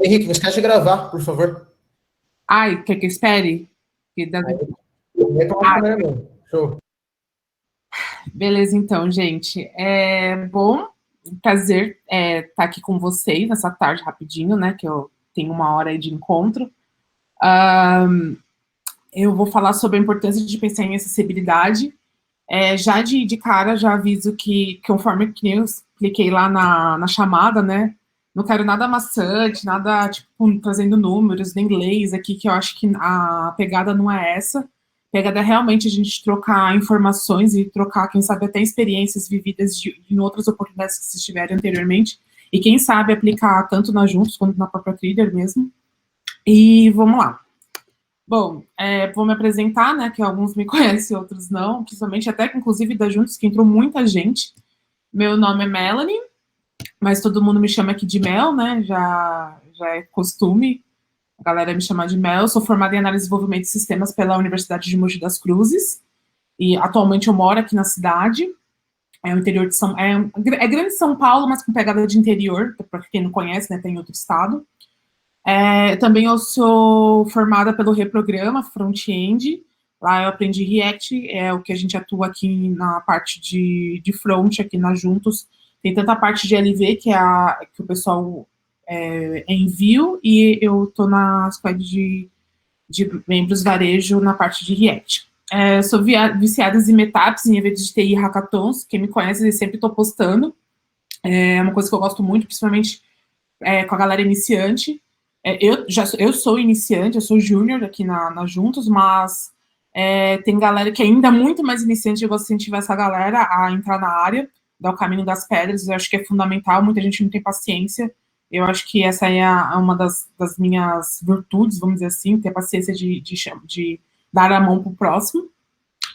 Henrique, não esquece de gravar, por favor. Ai, quer que eu espere? Show. Beleza, então, gente. Bom, prazer estar aqui com vocês nessa tarde rapidinho, né? Que eu tenho uma hora aí de encontro. Eu vou falar sobre a importância de pensar em acessibilidade. Já de cara, já aviso que conforme que eu expliquei lá na chamada, né? Não quero nada maçante, nada, tipo, trazendo números, nem leis aqui, que eu acho que a pegada não é essa. A pegada é realmente a gente trocar informações e trocar, quem sabe, até experiências vividas em outras oportunidades que vocês tiveram anteriormente. E quem sabe aplicar tanto na Juntos quanto na própria Thriller mesmo. E vamos lá. Bom, vou me apresentar, né, que alguns me conhecem, outros não, principalmente até que, inclusive, da Juntos, que entrou muita gente. Meu nome é Melanie, mas todo mundo me chama aqui de Mel, né, já é costume a galera me chamar de Mel. Eu sou formada em análise e desenvolvimento de sistemas pela Universidade de Mogi das Cruzes, e atualmente eu moro aqui na cidade, o interior de é grande São Paulo, mas com pegada de interior, para quem não conhece, né, tem outro estado. Também eu sou formada pelo Reprograma Front-End. Lá eu aprendi React, é o que a gente atua aqui na parte de front, aqui na Juntos. Tem tanta a parte de LV, que o pessoal envio, e eu estou na squad de membros varejo na parte de React. Sou viciada em meetups, em eventos de TI e hackathons. Quem me conhece, eu sempre estou postando. É uma coisa que eu gosto muito, principalmente com a galera iniciante. Eu sou iniciante, eu sou júnior aqui na Juntos, mas tem galera que é ainda muito mais iniciante. Eu gosto de incentivar essa galera a entrar na área, dar o caminho das pedras. Eu acho que é fundamental, muita gente não tem paciência. Eu acho que essa é uma das minhas virtudes, vamos dizer assim, ter paciência de dar a mão para o próximo.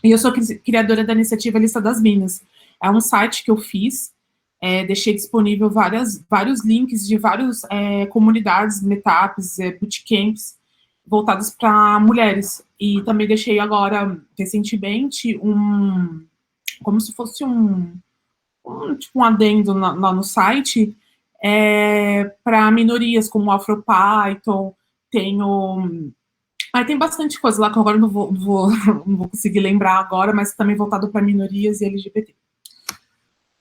E eu sou criadora da iniciativa Lista das Minas. É um site que eu fiz, deixei disponível vários links de várias comunidades, meetups, bootcamps voltados para mulheres. E também deixei agora, recentemente, como se fosse tipo um adendo lá no site, para minorias, como AfroPython, tem bastante coisa lá que agora não vou conseguir lembrar agora, mas também voltado para minorias e LGBT.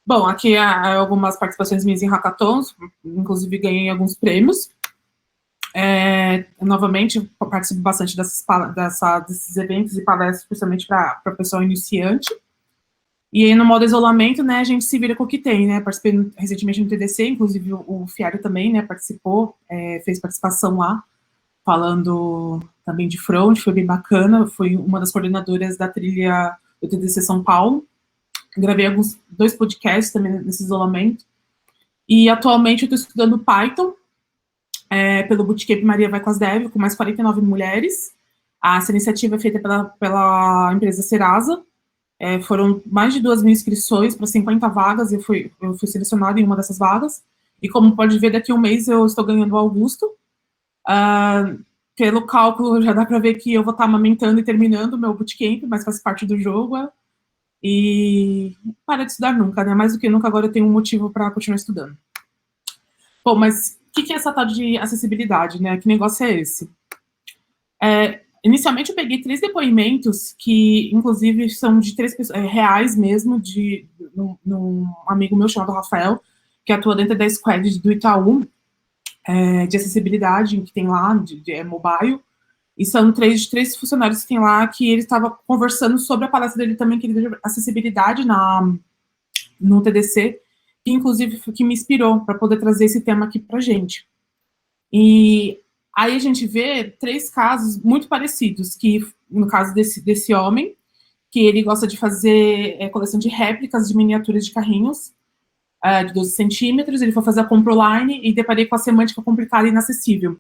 Bom, aqui algumas participações minhas em hackathons, inclusive ganhei alguns prêmios. Novamente, participo bastante desses eventos e palestras, principalmente para pessoal iniciante. E aí, no modo isolamento, né, a gente se vira com o que tem, né? Participei recentemente no TDC, inclusive o Fiário também, né, participou, fez participação lá, falando também de front, foi bem bacana, foi uma das coordenadoras da trilha do TDC São Paulo. Gravei 2 podcasts também nesse isolamento. E atualmente eu estou estudando Python pelo Bootcamp Maria Vai com as Dev, com mais 49 mulheres. Essa iniciativa é feita pela empresa Serasa. Foram mais de 2.000 inscrições para 50 vagas, e eu fui selecionada em uma dessas vagas. E como pode ver, daqui a um mês eu estou ganhando o Augusto. Pelo cálculo, já dá para ver que eu vou estar amamentando e terminando o meu bootcamp, mas faz parte do jogo. E para de estudar nunca, né? Mais do que nunca, agora eu tenho um motivo para continuar estudando. Bom, mas o que é essa tal de acessibilidade, né? Que negócio é esse? Inicialmente eu peguei 3 depoimentos que, inclusive, são de 3 pessoas reais mesmo, de um amigo meu chamado Rafael, que atua dentro da squad do Itaú, de acessibilidade, que tem lá, de mobile. E são 3 funcionários que tem lá, que ele estava conversando sobre a palestra dele também, que ele deu acessibilidade no TDC, que inclusive que me inspirou para poder trazer esse tema aqui para a gente. E aí a gente vê 3 casos muito parecidos, que no caso desse homem, que ele gosta de fazer coleção de réplicas de miniaturas de carrinhos, de 12 centímetros, ele foi fazer a compra online e deparei com a semântica complicada e inacessível.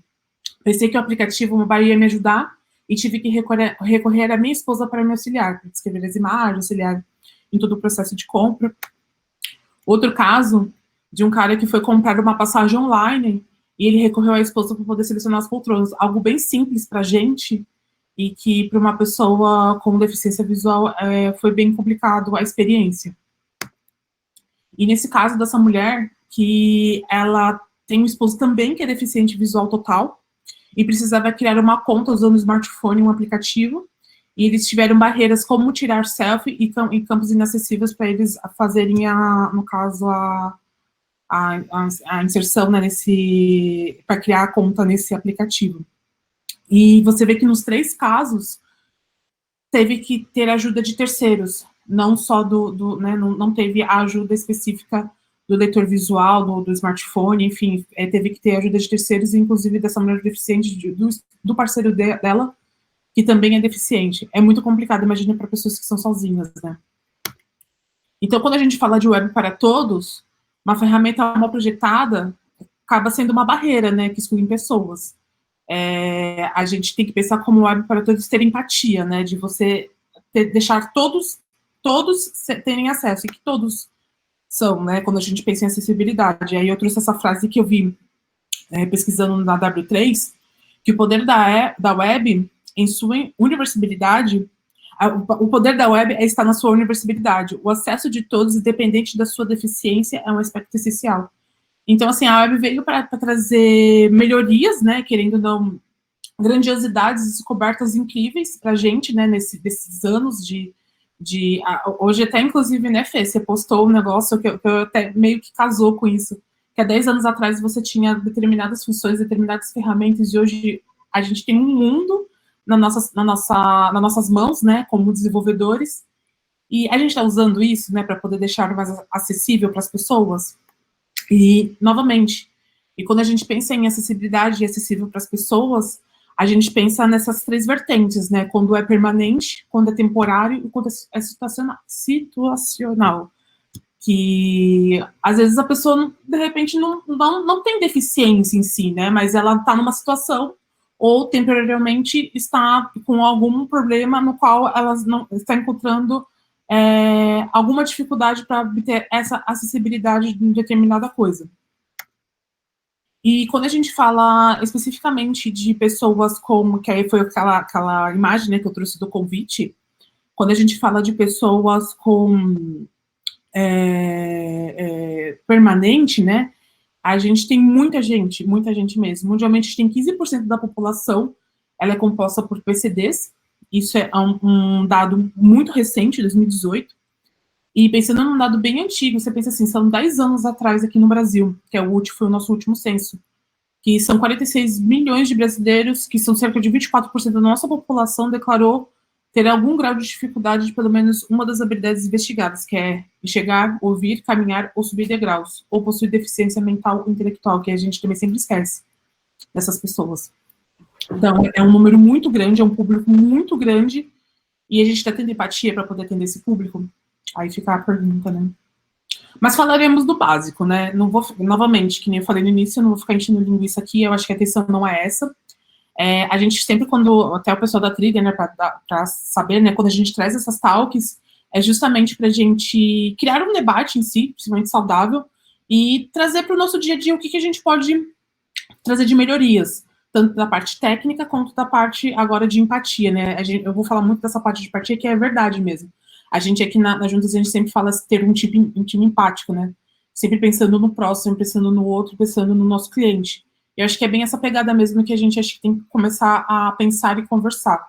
Pensei que o aplicativo mobile ia me ajudar e tive que recorrer à minha esposa para me auxiliar, para descrever as imagens, auxiliar em todo o processo de compra. Outro caso de um cara que foi comprar uma passagem online e ele recorreu à esposa para poder selecionar as poltronas. Algo bem simples para a gente e que para uma pessoa com deficiência visual foi bem complicado a experiência. E nesse caso dessa mulher, que ela Tem um esposo também que é deficiente visual total e precisava criar uma conta usando o smartphone, um aplicativo, e eles tiveram barreiras como tirar selfie e campos inacessíveis para eles fazerem, no caso, a inserção, né, para criar a conta nesse aplicativo. E você vê que nos 3 casos teve que ter ajuda de terceiros, não só né, não teve a ajuda específica do leitor visual, do smartphone, enfim, teve que ter ajuda de terceiros, inclusive dessa mulher deficiente, do parceiro dela, que também é deficiente. É muito complicado, imagina, para pessoas que são sozinhas, né? Então, quando a gente fala de web para todos, uma ferramenta mal projetada acaba sendo uma barreira, né, que exclui pessoas. A gente tem que pensar como web para todos ter empatia, né, de você deixar todos terem acesso, e que todos são, né, quando a gente pensa em acessibilidade. Aí eu trouxe essa frase que eu vi pesquisando na W3, que o poder da web, em sua universalidade, o poder da web está na sua universalidade. O acesso de todos, independente da sua deficiência, é um aspecto essencial. Então, assim, a web veio para trazer melhorias, né, querendo ou não, grandiosidades, descobertas incríveis para a gente, né, desses anos hoje até, inclusive, né, Fê, você postou um negócio que eu até meio que casou com isso, que há 10 anos atrás você tinha determinadas funções, determinadas ferramentas, e hoje a gente tem um mundo nas nossas mãos, né, como desenvolvedores, e a gente está usando isso, né, para poder deixar mais acessível para as pessoas. E, novamente, e quando a gente pensa em acessibilidade e acessível para as pessoas, a gente pensa nessas 3 vertentes, né? Quando é permanente, quando é temporário e quando é situacional. Que, às vezes, a pessoa, de repente, não tem deficiência em si, né? Mas ela está numa situação ou, temporariamente, está com algum problema no qual ela não está encontrando alguma dificuldade para obter essa acessibilidade de determinada coisa. E quando a gente fala especificamente de pessoas que aí foi aquela imagem, né, que eu trouxe do convite, quando a gente fala de pessoas com permanente, né, a gente tem muita gente mesmo. Mundialmente, a gente tem 15% da população, ela é composta por PCDs, isso é um dado muito recente, 2018, e pensando num dado bem antigo, você pensa assim, são 10 anos atrás aqui no Brasil, que foi o nosso último censo, que são 46 milhões de brasileiros, que são cerca de 24% da nossa população, declarou ter algum grau de dificuldade de pelo menos uma das habilidades investigadas, que é enxergar, ouvir, caminhar ou subir degraus, ou possuir deficiência mental ou intelectual, que a gente também sempre esquece dessas pessoas. Então, é um número muito grande, é um público muito grande, e a gente está tendo empatia para poder atender esse público? Aí fica a pergunta, né? Mas falaremos do básico, né? Não vou, novamente, que nem eu falei no início, eu não vou ficar enchendo linguiça aqui, eu acho que a atenção não é essa. A gente sempre, até o pessoal da trilha, né, para saber, né, quando a gente traz essas talks, é justamente para a gente criar um debate em si, principalmente saudável, e trazer para o nosso dia a dia o que a gente pode trazer de melhorias, tanto da parte técnica quanto da parte agora de empatia, né? Eu vou falar muito dessa parte de empatia, que é verdade mesmo. A gente aqui na Juntas, a gente sempre fala ter um time empático, né? Sempre pensando no próximo, pensando no outro, pensando no nosso cliente. Eu acho que é bem essa pegada mesmo que a gente acha que tem que começar a pensar e conversar.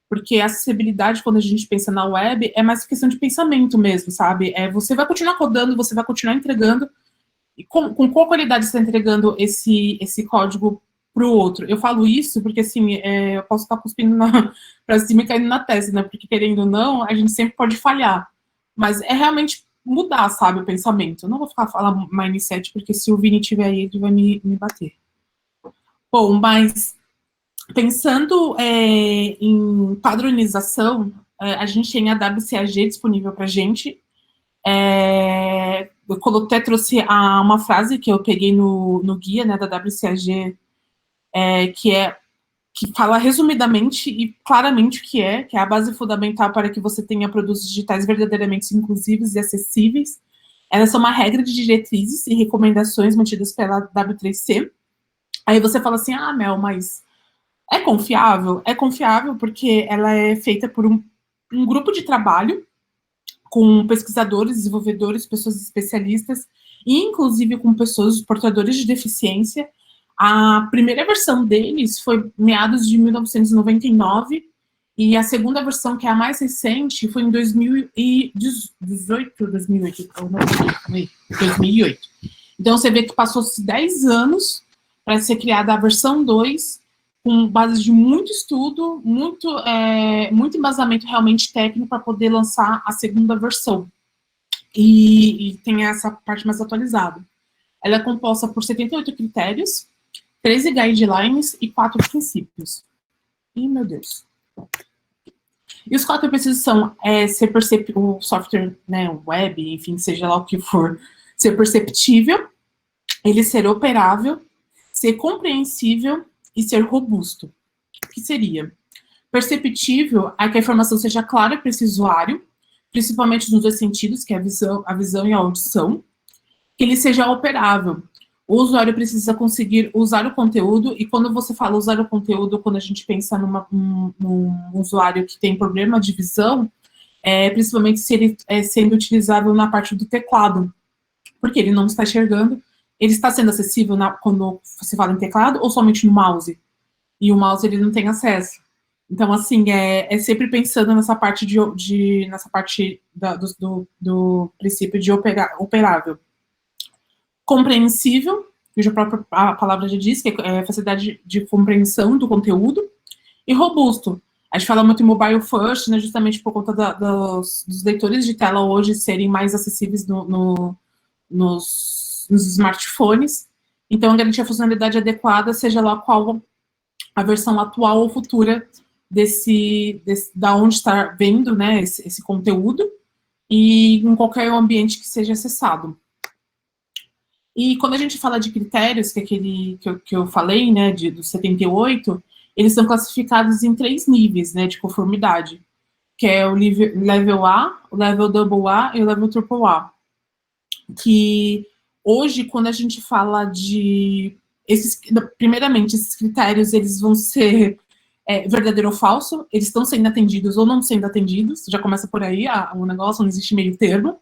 Porque a acessibilidade, quando a gente pensa na web, é mais questão de pensamento mesmo, sabe? Você vai continuar codando, você vai continuar entregando. E com qual qualidade você está entregando esse código para o outro? Eu falo isso porque, assim, eu posso estar cuspindo para cima e caindo na testa, né? Porque, querendo ou não, a gente sempre pode falhar. Mas é realmente mudar, sabe, o pensamento. Eu não vou ficar falando mindset, porque se o Vini tiver aí, ele vai me bater. Bom, mas pensando em padronização, a gente tem a WCAG disponível para a gente. Eu até trouxe uma frase que eu peguei no guia, né, da WCAG, que fala resumidamente e claramente o que é a base fundamental para que você tenha produtos digitais verdadeiramente inclusivos e acessíveis. Elas são uma regra de diretrizes e recomendações mantidas pela W3C. Aí você fala assim, Mel, mas é confiável? É confiável porque ela é feita por um grupo de trabalho com pesquisadores, desenvolvedores, pessoas especialistas e inclusive com pessoas portadores de deficiência. A primeira versão deles foi meados de 1999, e a segunda versão, que é a mais recente, foi em 2018, 2008, 2008. Então, você vê que passou-se 10 anos para ser criada a versão 2, com base de muito estudo, muito embasamento realmente técnico para poder lançar a segunda versão. E tem essa parte mais atualizada. Ela é composta por 78 critérios, 13 guidelines e 4 princípios. Ih, meu Deus. E os 4 princípios são ser o software, né, web, enfim, seja lá o que for, ser perceptível, ele ser operável, ser compreensível e ser robusto. O que seria? Perceptível é que a informação seja clara para esse usuário, principalmente nos 2 sentidos, que é a visão e a audição, que ele seja operável. O usuário precisa conseguir usar o conteúdo, e quando você fala usar o conteúdo, quando a gente pensa num usuário que tem problema de visão, principalmente se ele sendo utilizado na parte do teclado, porque ele não está enxergando, ele está sendo acessível quando você fala em teclado ou somente no mouse? E o mouse ele não tem acesso. Então, assim, é sempre pensando nessa parte do princípio de operável. Compreensível, que a palavra já diz, que é a facilidade de compreensão do conteúdo, e robusto. A gente fala muito em mobile first, né, justamente por conta dos leitores de tela hoje serem mais acessíveis nos smartphones. Então, garantir a funcionalidade adequada, seja lá qual a versão atual ou futura da onde está vendo, né, esse conteúdo, e em qualquer ambiente que seja acessado. E quando a gente fala de critérios, que é aquele que eu falei, né, dos 78, eles são classificados em 3 níveis, né, de conformidade, que é o level A, o level double A e o level triple A. Que hoje, quando a gente fala primeiramente, esses critérios, eles vão ser verdadeiro ou falso, eles estão sendo atendidos ou não sendo atendidos, já começa por aí o negócio, não existe meio termo.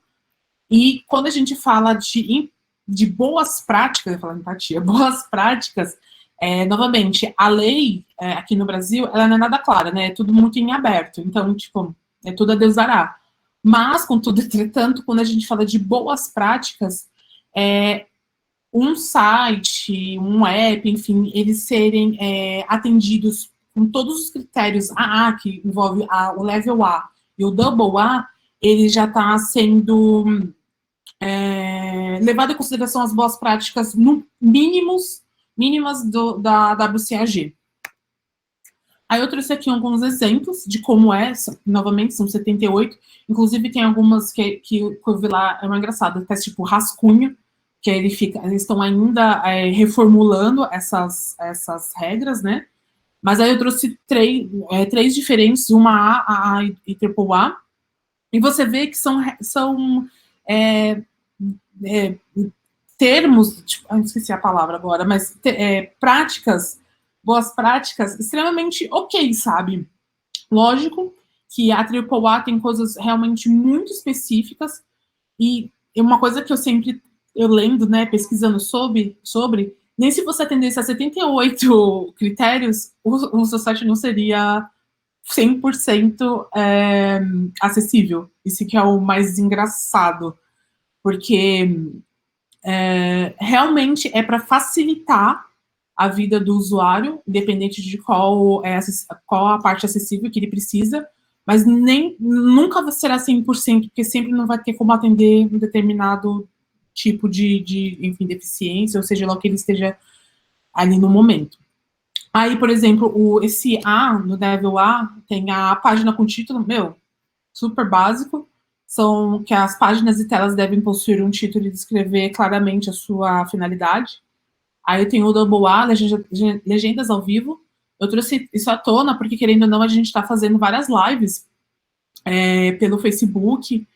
E quando a gente fala de boas práticas, eu falo empatia, boas práticas, novamente, a lei aqui no Brasil, ela não é nada clara, né? É tudo muito em aberto. Então, tipo, é tudo a Deus dará. Mas, contudo, entretanto, quando a gente fala de boas práticas, um site, um app, enfim, eles serem atendidos com todos os critérios AA, que envolve o level A e o double A, ele já está sendo levado em consideração as boas práticas mínimas da WCAG. Aí eu trouxe aqui alguns exemplos de como novamente, são 78, inclusive tem algumas que eu vi lá, é uma engraçada, que é tipo rascunho, que eles estão ainda reformulando essas regras, né? Mas aí eu trouxe 3 diferentes, uma A, e triple A, e você vê que são termos, tipo, esqueci a palavra agora, mas boas práticas extremamente ok, sabe? Lógico que a AAA tem coisas realmente muito específicas, e uma coisa que eu lendo, né, pesquisando sobre, nem se você atendesse a 78 critérios, o seu site não seria 100% acessível. Isso que é o mais engraçado, porque realmente é para facilitar a vida do usuário, independente de qual a parte acessível que ele precisa, mas nunca será 100%, porque sempre não vai ter como atender um determinado tipo enfim, deficiência, ou seja lá o que ele esteja ali no momento. Aí, por exemplo, esse A, no level A, tem a página com título, super básico, são que as páginas e telas devem possuir um título e descrever claramente a sua finalidade. Aí eu tenho o double A, legendas ao vivo. Eu trouxe isso à tona, porque querendo ou não, a gente está fazendo várias lives pelo Facebook,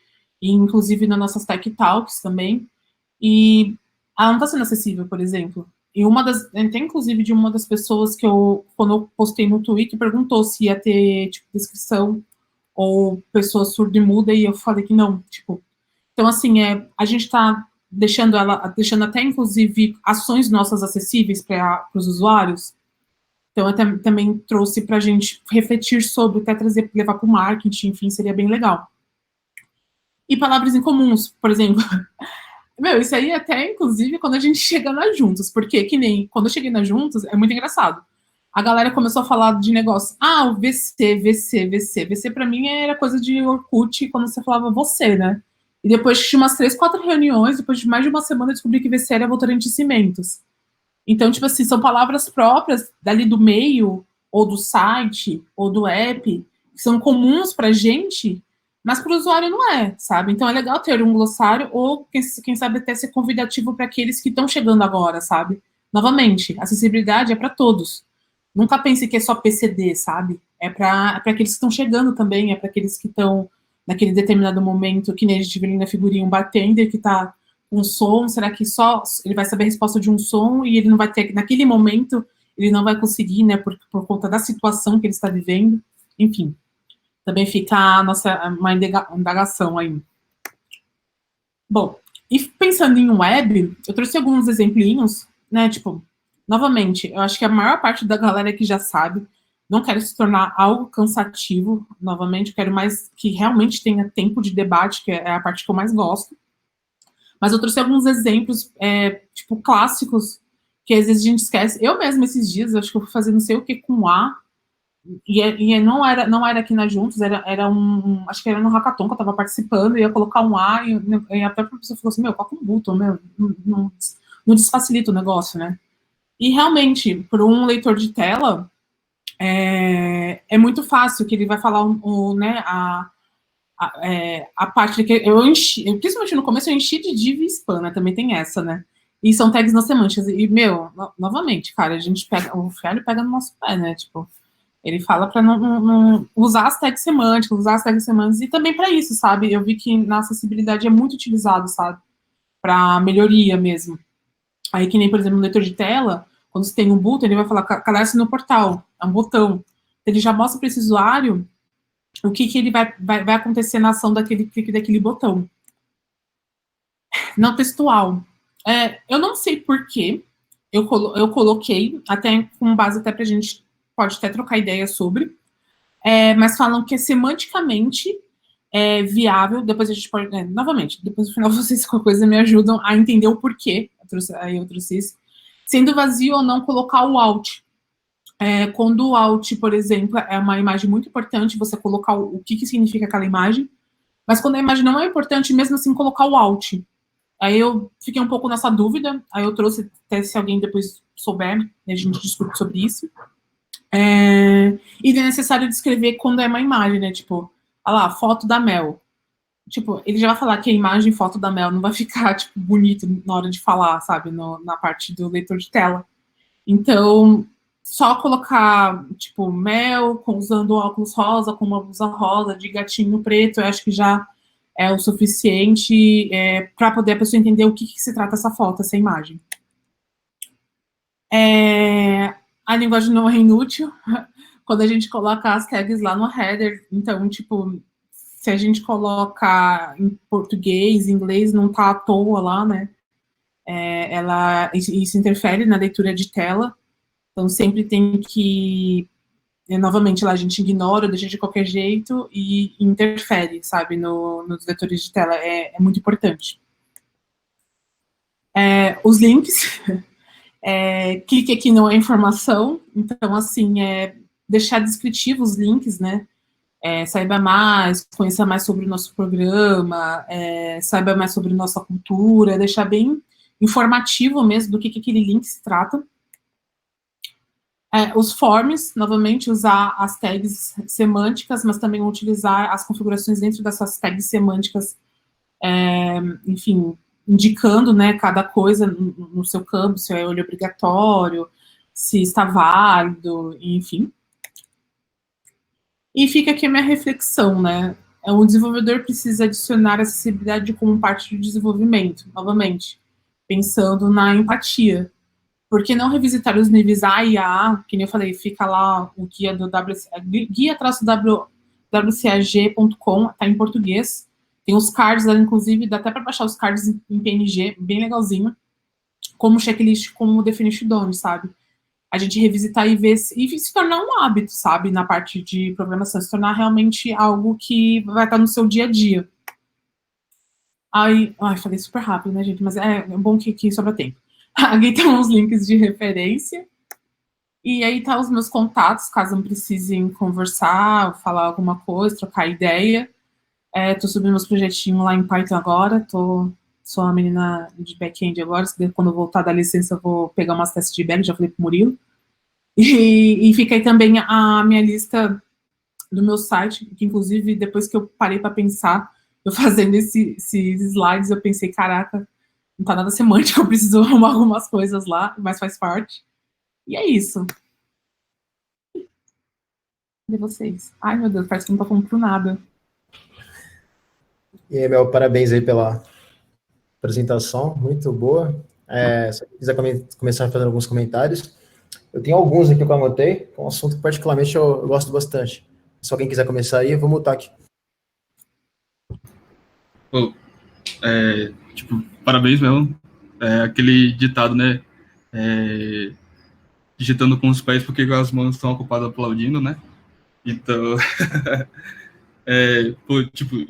e inclusive nas nossas Tech Talks também, e ela não está sendo acessível, por exemplo. E tem inclusive de uma das pessoas que quando eu postei no Twitter, perguntou se ia ter, tipo, descrição ou pessoa surda e muda, e eu falei que não, tipo. Então, assim, a gente está deixando até, inclusive, ações nossas acessíveis para os usuários. Então, eu também trouxe para a gente refletir sobre, até levar para o marketing, enfim, seria bem legal. E palavras incomuns, por exemplo. Meu, isso aí até, inclusive, quando a gente chega na Juntos, porque que nem quando eu cheguei na Juntos, é muito engraçado. A galera começou a falar de negócio. Ah, o VC, VC, VC. VC pra mim era coisa de Orkut, quando você falava você, né? E depois de umas 3, 4 reuniões, depois de mais de uma semana, eu descobri que VC era Votorantim Cimentos. Então, tipo assim, são palavras próprias dali do meio, ou do site, ou do app, que são comuns pra gente, mas para o usuário não é, sabe? Então é legal ter um glossário, ou quem sabe até ser convidativo para aqueles que estão chegando agora, sabe? Novamente, acessibilidade é para todos. Nunca pense que é só PCD, sabe? É para aqueles que estão chegando também, é para aqueles que estão naquele determinado momento, que nem a gente viu ali na figurinha, um bartender que está com um som, será que só ele vai saber a resposta de um som e ele não vai ter, naquele momento, ele não vai conseguir, né, por conta da situação que ele está vivendo, enfim. Também fica uma indagação aí. Bom, e pensando em web, eu trouxe alguns exemplinhos, né, tipo, novamente, eu acho que a maior parte da galera que já sabe, não quero se tornar algo cansativo, novamente, eu quero mais que realmente tenha tempo de debate, que é a parte que eu mais gosto. Mas eu trouxe alguns exemplos, tipo, clássicos, que às vezes a gente esquece. Eu mesma, esses dias, acho que eu fui fazer não sei o que com A, e não era aqui na Juntos, era acho que era no Hackathon que eu estava participando, ia colocar um A, e até a professora falou assim, meu, coloca um button, meu, não desfacilita o negócio, né? E realmente, por um leitor de tela, é muito fácil, que ele vai falar né, a parte que eu enchi, principalmente no começo, eu enchi de div e spam, né? Também tem essa, né? E são tags não semânticas. E, meu, novamente, cara, a gente pega, o Fialho pega no nosso pé, né? Tipo, ele fala para não usar as tags semânticas, e também para isso, sabe? Eu vi que na acessibilidade é muito utilizado, sabe? Para melhoria mesmo. Aí, que nem, por exemplo, no leitor de tela, quando você tem um botão, ele vai falar cadastre no portal, é um botão. Ele já mostra para esse usuário o que ele vai acontecer na ação daquele clique daquele botão. Não textual. Eu não sei por que eu coloquei, até com base até pra gente pode até trocar ideia sobre, mas falam que é semanticamente viável, depois a gente pode, novamente, depois no final vocês qualquer coisa me ajudam a entender o porquê, eu trouxe isso, sendo vazio ou não colocar o alt. Quando o alt, por exemplo, é uma imagem muito importante, você colocar o que significa aquela imagem, mas quando a imagem não é importante, mesmo assim, colocar o alt. Aí eu fiquei um pouco nessa dúvida, aí eu trouxe, até se alguém depois souber, a gente discute sobre isso. E é necessário descrever quando é uma imagem, né, tipo, olha lá, foto da Mel. Tipo, ele já vai falar que a imagem e foto da Mel não vai ficar, tipo, bonito na hora de falar, sabe, na parte do leitor de tela. Então, só colocar, tipo, Mel, usando óculos rosa, com uma blusa rosa, de gatinho preto, eu acho que já é o suficiente para poder a pessoa entender o que se trata essa foto, essa imagem. A linguagem não é inútil quando a gente coloca as tags lá no header. Então, tipo, se a gente coloca em português, inglês, não tá à toa lá, né? Isso interfere na leitura de tela. Então, sempre tem que... novamente, lá a gente ignora, deixa de qualquer jeito e interfere, sabe, nos vetores de tela. É muito importante. Os links. Clique aqui na informação. Então, assim, deixar descritivo os links, né? Saiba mais, conheça mais sobre o nosso programa, saiba mais sobre nossa cultura, deixar bem informativo mesmo do que aquele link se trata. Os forms, novamente, usar as tags semânticas, mas também utilizar as configurações dentro dessas tags semânticas, enfim, indicando, né, cada coisa no seu campo, se é obrigatório, se está válido, enfim. E fica aqui a minha reflexão, né? O desenvolvedor precisa adicionar acessibilidade como parte do desenvolvimento, novamente, pensando na empatia. Por que não revisitar os níveis A e A, que nem eu falei, fica lá o guia do guia-wcag.com, está em português, Tem os cards, inclusive, dá até para baixar os cards em PNG, bem legalzinho, como checklist, como definition done, sabe? A gente revisitar e ver e se tornar um hábito, sabe? Na parte de programação, se tornar realmente algo que vai estar no seu dia a dia. Ai, falei super rápido, né, gente? Mas é bom que sobra tempo. Aqui tem uns links de referência. E aí tá os meus contatos, caso não precisem conversar, falar alguma coisa, trocar ideia. Tô subindo meus projetinhos lá em Python agora. Sou uma menina de back-end agora. Quando eu voltar da licença, eu vou pegar umas testes de back, já falei pro Murilo. E fica aí também a minha lista do meu site, que inclusive, depois que eu parei para pensar, eu fazendo esses slides, eu pensei, caraca, não tá nada semântico, eu preciso arrumar algumas coisas lá, mas faz parte. E é isso. De vocês. Ai, meu Deus, parece que não tô falando por nada. E aí, Mel, parabéns aí pela apresentação, muito boa. Se você quiser começar fazendo alguns comentários, eu tenho alguns aqui que eu anotei, que é um assunto que particularmente eu gosto bastante. Se alguém quiser começar aí, eu vou mutar aqui. Parabéns mesmo. Aquele ditado, né? Digitando com os pés porque as mãos estão ocupadas aplaudindo, né? Então,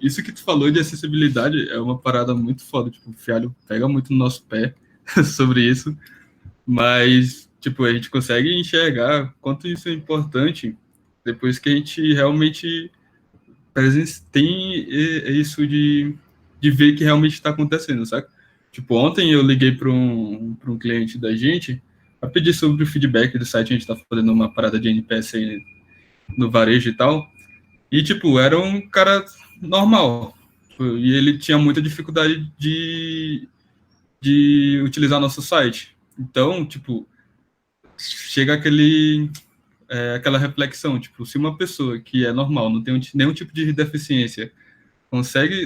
isso que tu falou de acessibilidade é uma parada muito foda. Tipo, o Fialho pega muito no nosso pé sobre isso, mas, a gente consegue enxergar quanto isso é importante depois que a gente realmente tem isso de ver que realmente está acontecendo, sabe? Ontem eu liguei para um cliente da gente para pedir sobre o feedback do site. A gente está fazendo uma parada de NPS aí no varejo e tal. E, era um cara normal. E ele tinha muita dificuldade de utilizar nosso site. Então, chega aquela reflexão, se uma pessoa que é normal, não tem nenhum tipo de deficiência,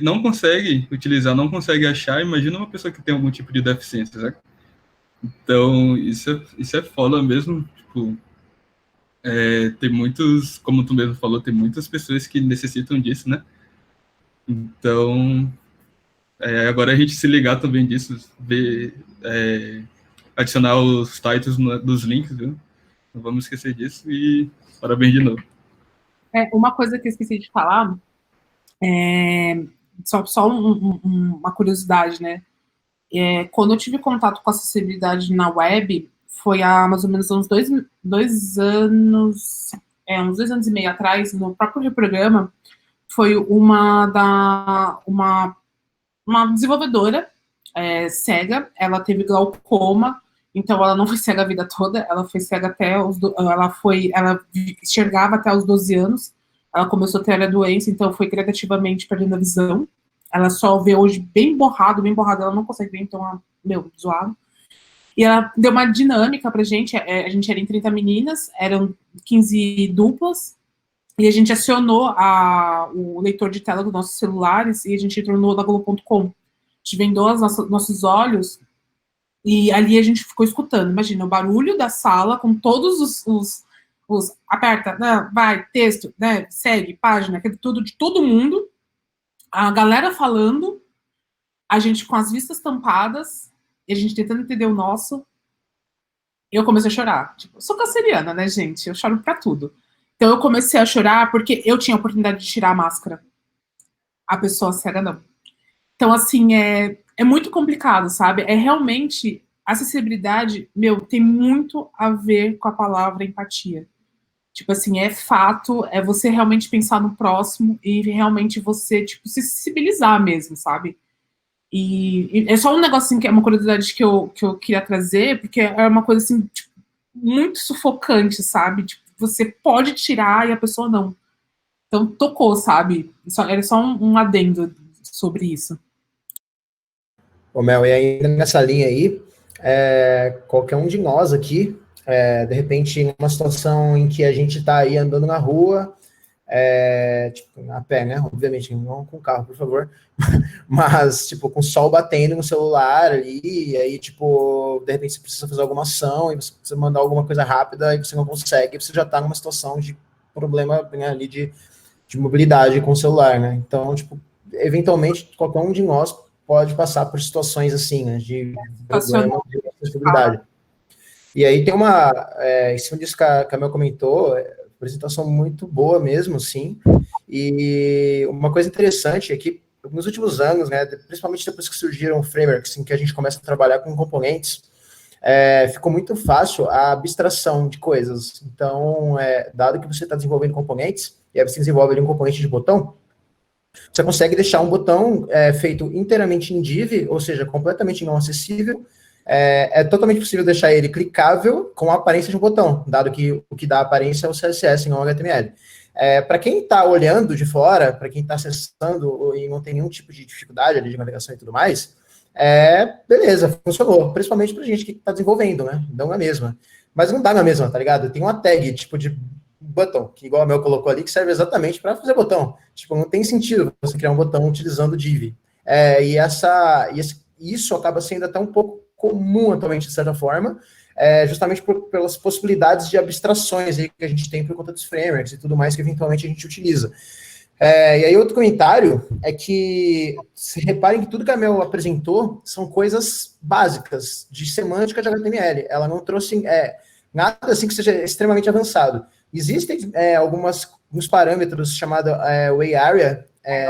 não consegue utilizar, não consegue achar, imagina uma pessoa que tem algum tipo de deficiência, sabe? Então, isso é foda mesmo, tem muitos, como tu mesmo falou, tem muitas pessoas que necessitam disso, né? Então, agora a gente se ligar também disso, ver, adicionar os titles dos links, viu? Não vamos esquecer disso e parabéns de novo. Uma coisa que eu esqueci de falar, só uma curiosidade, né? Quando eu tive contato com acessibilidade na web, foi há mais ou menos uns dois anos, uns 2 anos e meio atrás, no próprio Reprograma, foi uma desenvolvedora cega, ela teve glaucoma, então ela não foi cega a vida toda, ela foi cega ela enxergava até os 12 anos, ela começou a ter a doença, então foi gradativamente perdendo a visão. Ela só vê hoje bem borrado, ela não consegue ver, então, zoado. E ela deu uma dinâmica pra gente, a gente era em 30 meninas, eram 15 duplas, e a gente acionou o leitor de tela dos nossos celulares, e a gente entrou no Globo.com. A gente vendou nossos olhos, e ali a gente ficou escutando, imagina, o barulho da sala, com todos os aperta, né, vai, texto, né, segue, página, tudo de todo mundo, a galera falando, a gente com as vistas tampadas, e a gente tentando entender o nosso, eu comecei a chorar. Eu sou canceriana, né, gente? Eu choro pra tudo. Então eu comecei a chorar porque eu tinha a oportunidade de tirar a máscara. A pessoa cega não. Então, assim, é muito complicado, sabe? Realmente, acessibilidade, tem muito a ver com a palavra empatia. É fato, é você realmente pensar no próximo e realmente você, se sensibilizar mesmo, sabe? E é só um negocinho que é uma curiosidade que eu queria trazer, porque é uma coisa, assim, muito sufocante, sabe? Você pode tirar e a pessoa não. Então, tocou, sabe? Era só um adendo sobre isso. Ô, Mel, e ainda nessa linha aí, qualquer um de nós aqui, de repente, em uma situação em que a gente está aí andando na rua, a pé, né? Obviamente, não com carro, por favor. Mas, com o sol batendo no celular ali, e aí, de repente você precisa fazer alguma ação, e você precisa mandar alguma coisa rápida, e você não consegue, você já está numa situação de problema, né, ali de mobilidade com o celular, né? Então, eventualmente, qualquer um de nós pode passar por situações assim, né, de problema de acessibilidade. E aí tem em cima disso que a Camila comentou, apresentação muito boa mesmo, sim. E uma coisa interessante é que nos últimos anos, né, principalmente depois que surgiram frameworks em que a gente começa a trabalhar com componentes, ficou muito fácil a abstração de coisas. Então, dado que você está desenvolvendo componentes, e aí você desenvolve ali um componente de botão, você consegue deixar um botão feito inteiramente em div, ou seja, completamente não acessível. É totalmente possível deixar ele clicável com a aparência de um botão, dado que o que dá aparência é o CSS, não o HTML. Para quem está olhando de fora, para quem está acessando e não tem nenhum tipo de dificuldade ali de navegação e tudo mais, beleza, funcionou. Principalmente para gente que está desenvolvendo, né? Não é a mesma. Mas não dá na mesma, tá ligado? Tem uma tag, tipo, de botão, que igual a Mel colocou ali, que serve exatamente para fazer botão. Tipo, não tem sentido você criar um botão utilizando div. Isso acaba sendo até um pouco comum atualmente, de certa forma, justamente pelas possibilidades de abstrações aí que a gente tem por conta dos frameworks e tudo mais que eventualmente a gente utiliza. E aí outro comentário é que, se reparem que tudo que a Mel apresentou são coisas básicas de semântica de HTML. Ela não trouxe nada assim que seja extremamente avançado. Existem alguns parâmetros chamados Way Area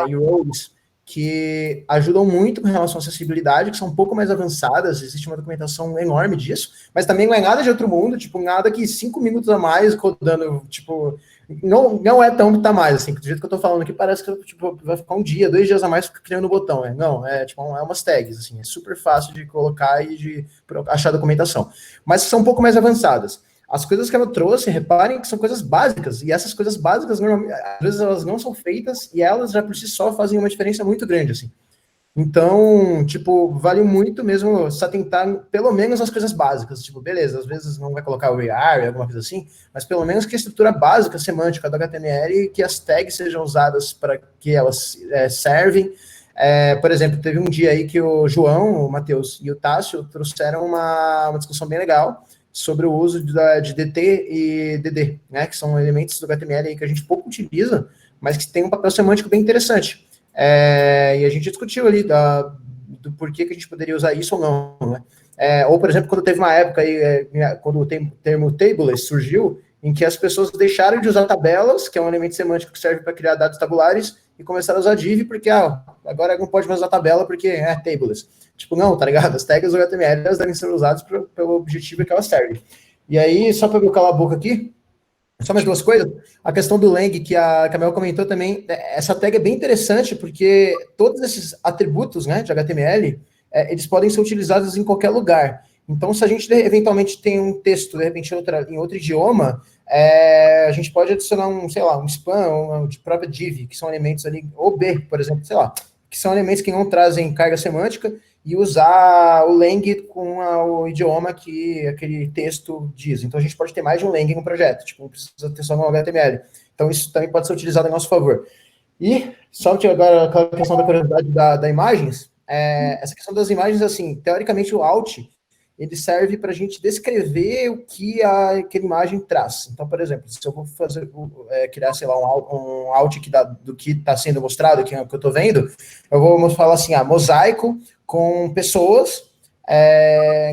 e Roles, que ajudam muito com relação à acessibilidade, que são um pouco mais avançadas, existe uma documentação enorme disso, mas também não é nada de outro mundo, tipo, nada que 5 minutos a mais codando, tipo, não é tão que tá mais, assim, do jeito que eu tô falando aqui, parece que tipo, vai ficar 1 dia, 2 dias a mais criando o botão, não, tipo, umas tags, assim, é super fácil de colocar e de achar documentação, mas são um pouco mais avançadas. As coisas que ela trouxe, reparem que são coisas básicas, e essas coisas básicas, normalmente, às vezes elas não são feitas, e elas já por si só fazem uma diferença muito grande, assim. Então, tipo, vale muito mesmo se atentar, pelo menos, às coisas básicas. Tipo, beleza, às vezes não vai colocar o AR, alguma coisa assim, mas pelo menos que a estrutura básica, semântica do HTML, que as tags sejam usadas para que elas servem. Por exemplo, teve um dia aí que o João, o Matheus e o Tássio trouxeram uma discussão bem legal sobre o uso de DT e DD, né, que são elementos do HTML aí que a gente pouco utiliza, mas que tem um papel semântico bem interessante. E a gente discutiu ali do porquê que a gente poderia usar isso ou não, né? Ou, por exemplo, quando teve uma época aí, quando o termo tables surgiu, em que as pessoas deixaram de usar tabelas, que é um elemento semântico que serve para criar dados tabulares, e começaram a usar div, porque agora não pode mais usar tabela, porque é tables. Tipo, não, tá ligado? As tags do HTML, elas devem ser usadas pelo objetivo que elas servem. E aí, só para eu calar a boca aqui, só mais 2 coisas. A questão do lang, que a Camila comentou também, essa tag é bem interessante, porque todos esses atributos, né, de HTML, eles podem ser utilizados em qualquer lugar. Então, se a gente eventualmente tem um texto, de repente, em outro idioma, a gente pode adicionar um spam, de própria div, que são elementos ali, ou B, por exemplo, sei lá, que são elementos que não trazem carga semântica, e usar o lang com o idioma que aquele texto diz. Então, a gente pode ter mais de um lang no projeto, tipo, não precisa ter só no HTML. Então, isso também pode ser utilizado a nosso favor. E, só agora, aquela questão da curiosidade da imagens, essa questão das imagens, assim, teoricamente, o alt, ele serve para a gente descrever o que aquela imagem traz. Então, por exemplo, se eu vou criar, sei lá, um alt do que está sendo mostrado, que é o que eu estou vendo, eu vou falar assim, mosaico com pessoas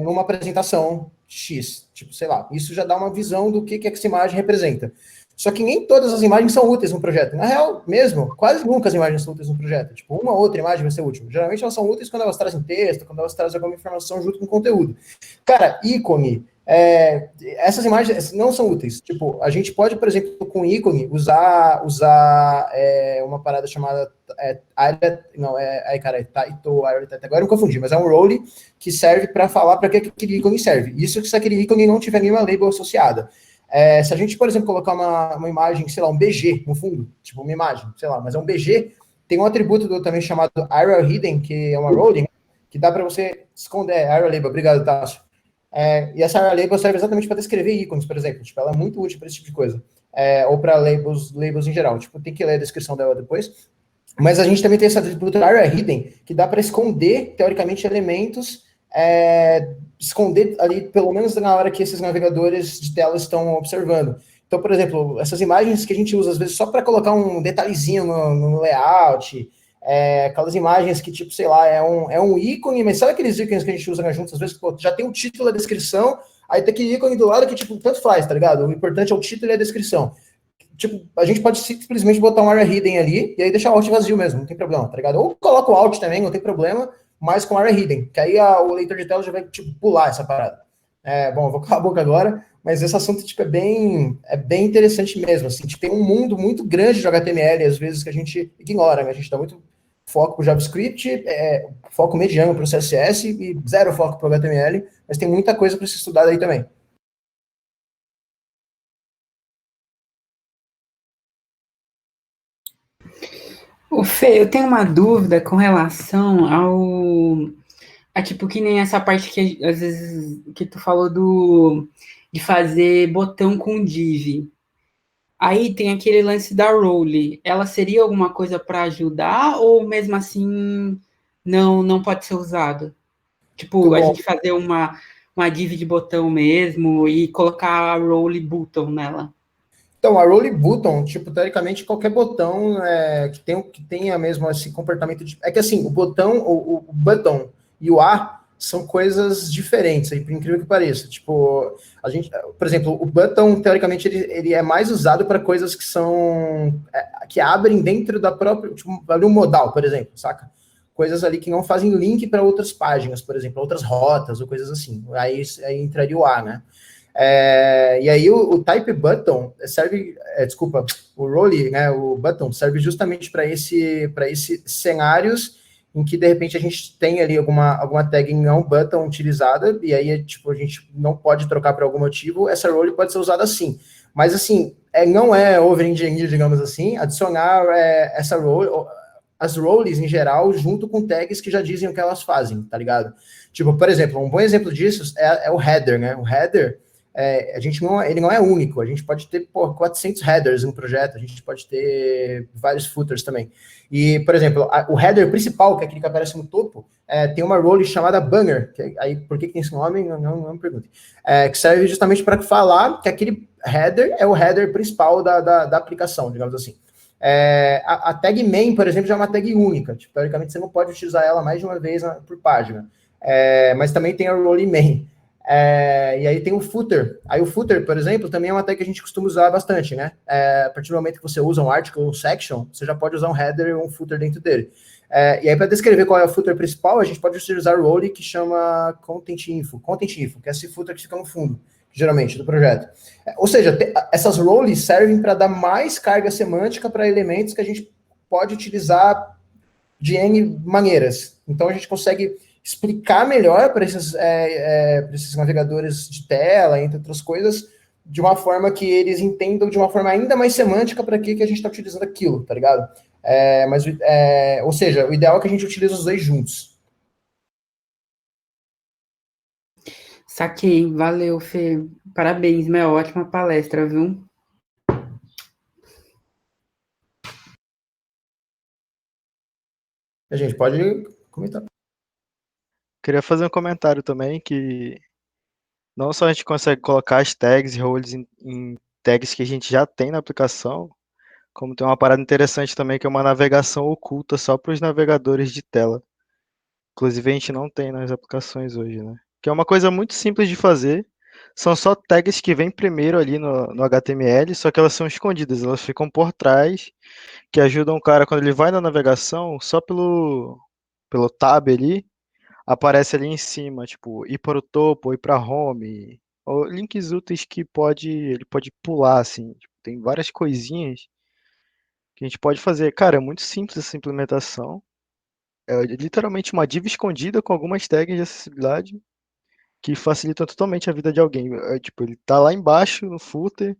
numa apresentação X, tipo, sei lá, isso já dá uma visão do que essa imagem representa. Só que nem todas as imagens são úteis no projeto. Na real, mesmo, quase nunca as imagens são úteis no projeto. Tipo, uma ou outra imagem vai ser útil. Geralmente elas são úteis quando elas trazem texto, quando elas trazem alguma informação junto com o conteúdo. Cara, ícone, essas imagens não são úteis. Tipo, a gente pode, por exemplo, com ícone, usar uma parada chamada agora eu me confundi, mas é um role que serve para falar para que aquele ícone serve. Isso se aquele ícone não tiver nenhuma label associada. Se a gente, por exemplo, colocar uma imagem, sei lá, um BG no fundo, tipo uma imagem, sei lá, mas é um BG, tem um atributo também chamado Area Hidden, que é uma role, que dá para você esconder. Area Label, obrigado, Tássio. E essa Area Label serve exatamente para descrever ícones, por exemplo. Tipo, ela é muito útil para esse tipo de coisa. Ou para labels em geral. Tipo, tem que ler a descrição dela depois. Mas a gente também tem esse atributo Area Hidden, que dá para esconder, teoricamente, elementos, esconder ali, pelo menos na hora que esses navegadores de tela estão observando. Então, por exemplo, essas imagens que a gente usa, às vezes, só para colocar um detalhezinho no layout, aquelas imagens que, tipo, sei lá, é um ícone, mas sabe aqueles ícones que a gente usa na junta, às vezes, pô, já tem o título e a descrição, aí tem aquele ícone do lado que, tipo, tanto faz, tá ligado? O importante é o título e a descrição. Tipo, a gente pode simplesmente botar um area hidden ali, e aí deixar o alt vazio mesmo, não tem problema, tá ligado? Ou coloca o alt também, não tem problema, mas com area hidden, que aí o leitor de tela já vai, tipo, pular essa parada. Bom, eu vou calar a boca agora, mas esse assunto, tipo, é bem interessante mesmo, assim, tipo, tem um mundo muito grande de HTML, às vezes, que a gente ignora, né? A gente dá muito foco para o JavaScript, foco mediano para o CSS e zero foco para o HTML, mas tem muita coisa para ser estudada aí também. O Fê, eu tenho uma dúvida com relação a tipo, que nem essa parte que às vezes que tu falou de fazer botão com div. Aí tem aquele lance da role. Ela seria alguma coisa para ajudar ou mesmo assim não pode ser usado? Muito Tipo, a bom. gente fazer uma div de botão mesmo e colocar a role button nela. Então, a role button, tipo, teoricamente, qualquer botão que tenha mesmo esse comportamento de... É que, assim, o botão, o button e o A são coisas diferentes, aí, por incrível que pareça. Tipo, a gente, por exemplo, o button, teoricamente, ele é mais usado para coisas que são... que abrem dentro da própria... Tipo, ali um modal, por exemplo, saca? Coisas ali que não fazem link para outras páginas, por exemplo, outras rotas ou coisas assim. Aí entraria o A, né? E aí o type button serve, desculpa, o role, né, o button serve justamente para esses cenários em que de repente a gente tem ali alguma tag não button utilizada e aí tipo a gente não pode trocar por algum motivo, essa role pode ser usada assim. Mas assim, não é over-engineer, digamos assim, adicionar essa role, as roles em geral, junto com tags que já dizem o que elas fazem, tá ligado? Tipo, por exemplo, um bom exemplo disso é o header, né? O header ele não é único, a gente pode ter 400 headers no projeto, a gente pode ter vários footers também. E, por exemplo, o header principal, que é aquele que aparece no topo, tem uma role chamada banner, aí por que tem esse nome? Não me pergunte. Que serve justamente para falar que aquele header é o header principal da aplicação, digamos assim. A tag main, por exemplo, já é uma tag única, tipo, teoricamente você não pode utilizar ela mais de uma vez por página. Mas também tem a role main. E aí tem o footer. Aí o footer, por exemplo, também é uma tag que a gente costuma usar bastante, né? A partir do momento que você usa um article ou um section, você já pode usar um header e um footer dentro dele. E aí, para descrever qual é o footer principal, a gente pode utilizar o role que chama Content Info, que é esse footer que fica no fundo, geralmente, do projeto. Ou seja, essas roles servem para dar mais carga semântica para elementos que a gente pode utilizar de N maneiras. Então, a gente consegue explicar melhor para esses navegadores de tela, entre outras coisas, de uma forma que eles entendam de uma forma ainda mais semântica para que a gente está utilizando aquilo, tá ligado? Ou seja, o ideal é que a gente utilize os dois juntos. Saquei, valeu, Fê. Parabéns, uma ótima palestra, viu? A gente pode comentar. Queria fazer um comentário também que não só a gente consegue colocar as tags e roles em tags que a gente já tem na aplicação, como tem uma parada interessante também que é uma navegação oculta só para os navegadores de tela. Inclusive a gente não tem nas aplicações hoje, né? Que é uma coisa muito simples de fazer. São só tags que vêm primeiro ali no HTML, só que elas são escondidas, elas ficam por trás, que ajudam o cara quando ele vai na navegação, só pelo tab ali, aparece ali em cima, tipo, ir para o topo, ir para home, ou links úteis que ele pode pular, assim. Tipo, tem várias coisinhas que a gente pode fazer. Cara, é muito simples essa implementação. É literalmente uma div escondida com algumas tags de acessibilidade que facilitam totalmente a vida de alguém. Tipo, ele tá lá embaixo no footer,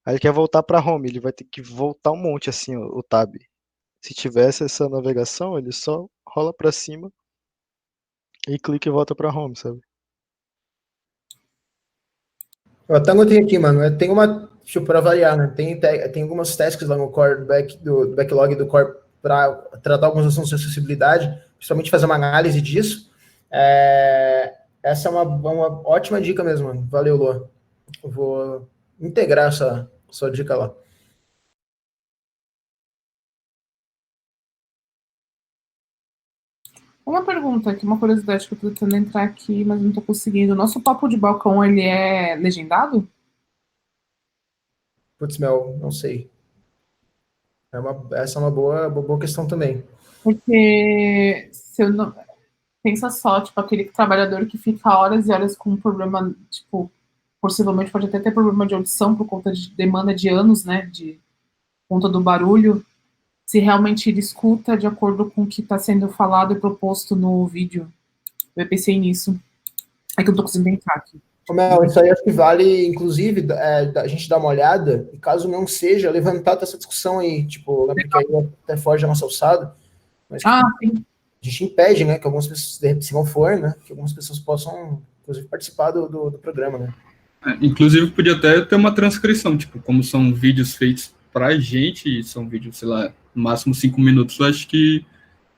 aí ele quer voltar para home, ele vai ter que voltar um monte assim o tab. Se tivesse essa navegação, ele só rola para cima e clica e volta para home, sabe? Eu até anotei aqui, mano. Tem uma. Deixa eu para variar, né? Tem algumas tasks lá no core do backlog do core para tratar alguns assuntos de acessibilidade, principalmente fazer uma análise disso. Essa é uma ótima dica mesmo, mano. Valeu, Lua. Eu vou integrar essa sua dica lá. Uma pergunta aqui, uma curiosidade que eu tô tentando entrar aqui, mas não tô conseguindo. O nosso papo de balcão, ele é legendado? Putz, Mel, não sei. Essa é uma boa questão também. Porque se eu não. Pensa só, tipo, aquele trabalhador que fica horas e horas com um problema, tipo, possivelmente pode até ter problema de audição por conta de demanda de anos, né? De conta do barulho. Se realmente ele escuta de acordo com o que está sendo falado e proposto no vídeo. Eu pensei nisso. É que eu não tô conseguindo entrar aqui. Ô, Mel, isso aí acho que vale, inclusive, a gente dar uma olhada, e caso não seja, levantar essa discussão aí, tipo, né, porque aí até foge da nossa alçada, mas Ah, a gente impede, né, que algumas pessoas, de repente, se não for, né, que algumas pessoas possam, inclusive, participar do programa, né. Inclusive, podia até ter uma transcrição, tipo, como são vídeos feitos pra gente, são vídeos, sei lá, no máximo 5 minutos, eu acho que,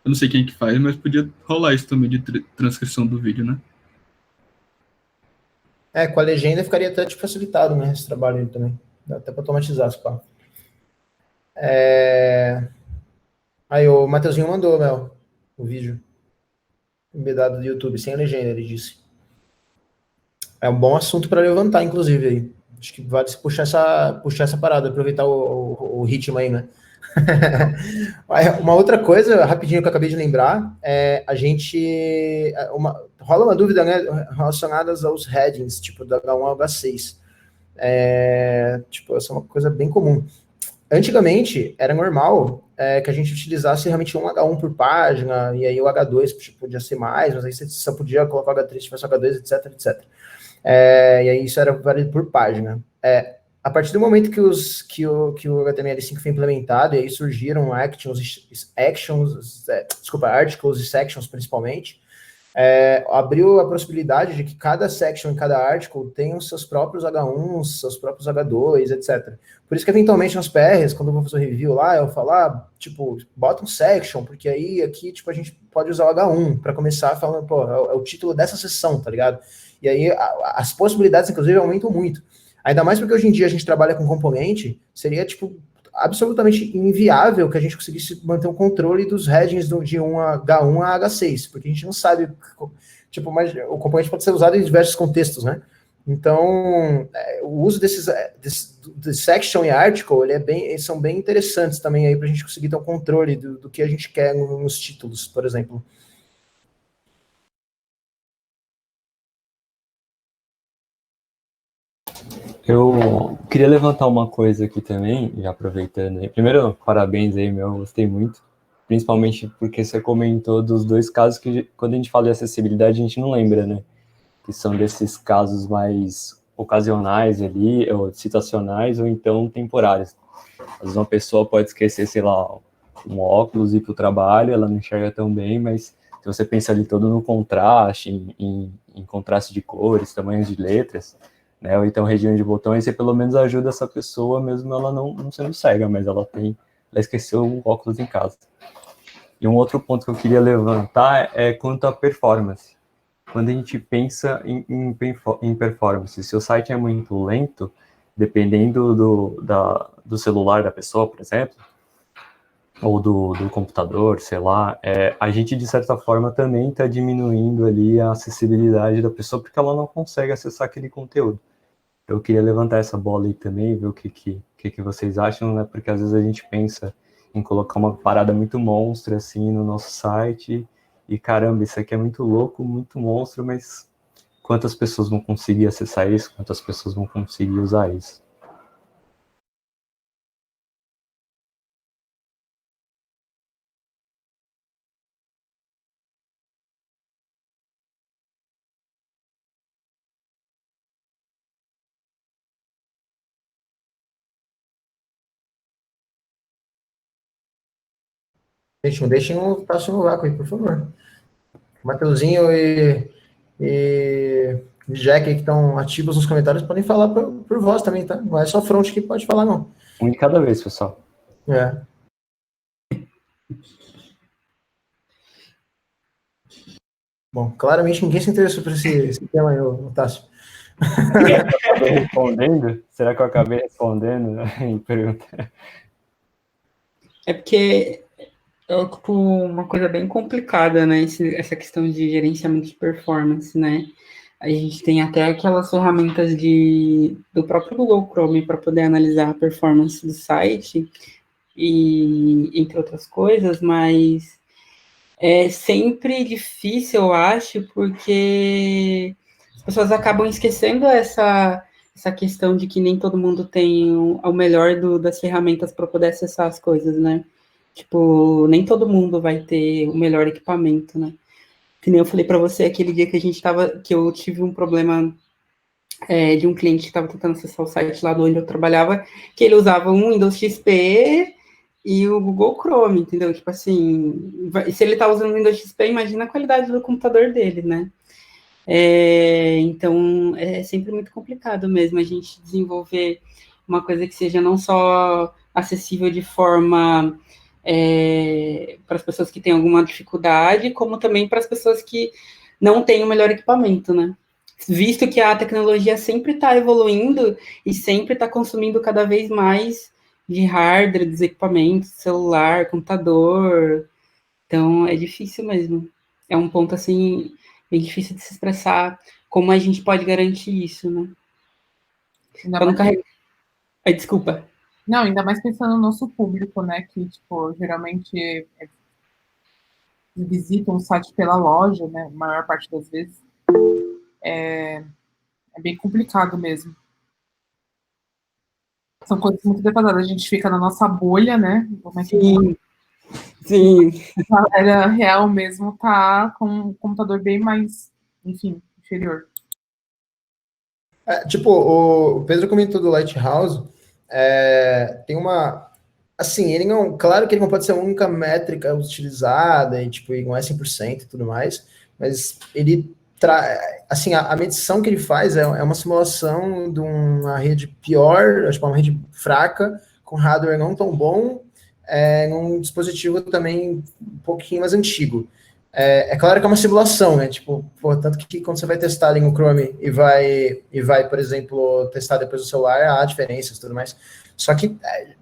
eu não sei quem que faz, mas podia rolar isso também de transcrição do vídeo, né? Com a legenda ficaria até tipo, facilitado, né, esse trabalho aí também. Dá até para automatizar, se pá. Aí o Matheusinho mandou, Mel, o vídeo embedado do YouTube, sem a legenda, ele disse. É um bom assunto para levantar, inclusive, aí. Acho que vale se puxar essa parada, aproveitar o ritmo aí, né? Uma outra coisa, rapidinho, que eu acabei de lembrar, a gente... rola uma dúvida, né, relacionadas aos headings, tipo, da H1 ao H6. Tipo, essa é uma coisa bem comum. Antigamente, era normal que a gente utilizasse realmente um H1 por página, e aí o H2 tipo, podia ser mais, mas aí você só podia colocar o H3 se tivesse o H2, etc, etc. E aí isso era válido por página. A partir do momento que o HTML5 foi implementado, e aí surgiram articles e sections principalmente, abriu a possibilidade de que cada section e cada article tenha os seus próprios H1s, seus próprios H2, etc. Por isso que, eventualmente, nas PRs, quando eu vou fazer o review lá, eu falo, tipo, bota um section, porque aí aqui, tipo, a gente pode usar o H1 para começar falando, pô, é o título dessa sessão, tá ligado? E aí as possibilidades, inclusive, aumentam muito. Ainda mais porque hoje em dia a gente trabalha com componente, seria, tipo, absolutamente inviável que a gente conseguisse manter o controle dos headings de H1 a H6, porque a gente não sabe, tipo, mas o componente pode ser usado em diversos contextos, né? Então, o uso de section e article, eles são bem interessantes também aí para a gente conseguir ter um controle do que a gente quer nos títulos, por exemplo. Eu queria levantar uma coisa aqui também, já aproveitando aí. Primeiro, parabéns aí, meu, gostei muito. Principalmente porque você comentou dos dois casos que, quando a gente fala de acessibilidade, a gente não lembra, né? Que são desses casos mais ocasionais ali, ou situacionais, ou então temporários. Às vezes uma pessoa pode esquecer, sei lá, um óculos e ir para o trabalho, ela não enxerga tão bem, mas se você pensa ali todo no contraste, em contraste de cores, tamanhos de letras, né, ou então região de botões, você pelo menos ajuda essa pessoa, mesmo ela não sendo cega, mas ela esqueceu o óculos em casa. E um outro ponto que eu queria levantar é quanto à performance. Quando a gente pensa em performance, se o site é muito lento, dependendo do celular da pessoa, por exemplo, ou do computador, sei lá, a gente, de certa forma, também está diminuindo ali a acessibilidade da pessoa, porque ela não consegue acessar aquele conteúdo. Eu queria levantar essa bola aí também, ver o que vocês acham, né? Porque às vezes a gente pensa em colocar uma parada muito monstra, assim, no nosso site, e caramba, isso aqui é muito louco, muito monstro, mas quantas pessoas vão conseguir acessar isso? Quantas pessoas vão conseguir usar isso? Gente, não deixem o próximo vácuo aí, por favor. Mateuzinho e Jack que estão ativos nos comentários podem falar por voz também, tá? Não é só front que pode falar, não. Um de cada vez, pessoal. Bom, claramente ninguém se interessou por esse tema aí, Tássio. Será que eu acabei respondendo? É porque tipo, uma coisa bem complicada, né? Essa questão de gerenciamento de performance, né? A gente tem até aquelas ferramentas do próprio Google Chrome para poder analisar a performance do site, e entre outras coisas, mas é sempre difícil, eu acho, porque as pessoas acabam esquecendo essa questão de que nem todo mundo tem o melhor das ferramentas para poder acessar as coisas, né? Tipo, nem todo mundo vai ter o melhor equipamento, né? Que nem eu falei para você aquele dia que eu tive um problema de um cliente que estava tentando acessar o site lá de onde eu trabalhava, que ele usava um Windows XP e o Google Chrome, entendeu? Tipo assim, se ele tá usando o Windows XP, imagina a qualidade do computador dele, né? Então, é sempre muito complicado mesmo a gente desenvolver uma coisa que seja não só acessível de forma para as pessoas que têm alguma dificuldade, como também para as pessoas que não têm o melhor equipamento, né? Visto que a tecnologia sempre está evoluindo e sempre está consumindo cada vez mais de hardware, dos equipamentos, celular, computador. Então, é difícil mesmo. É um ponto, assim, bem difícil de se expressar como a gente pode garantir isso, né? Ainda Para não mais, carregar... Ai, desculpa. não, ainda mais pensando no nosso público, né? Que, tipo, geralmente visitam o site pela loja, né? A maior parte das vezes. É bem complicado mesmo. São coisas muito defasadas. A gente fica na nossa bolha, né? Como é que Sim, sim. a galera real mesmo tá com um computador bem mais, enfim, inferior. Tipo, o Pedro comentou do Lighthouse, tem uma... Assim, ele não... Claro que ele não pode ser a única métrica utilizada, e tipo, ele não é 100% e tudo mais, mas ele... Assim, a medição que ele faz é uma simulação de uma rede pior, tipo, uma rede fraca, com hardware não tão bom, num dispositivo também um pouquinho mais antigo. Claro que é uma simulação, né? Tipo, tanto que quando você vai testar ali no Chrome e vai, por exemplo, testar depois no celular, há diferenças e tudo mais. Só que,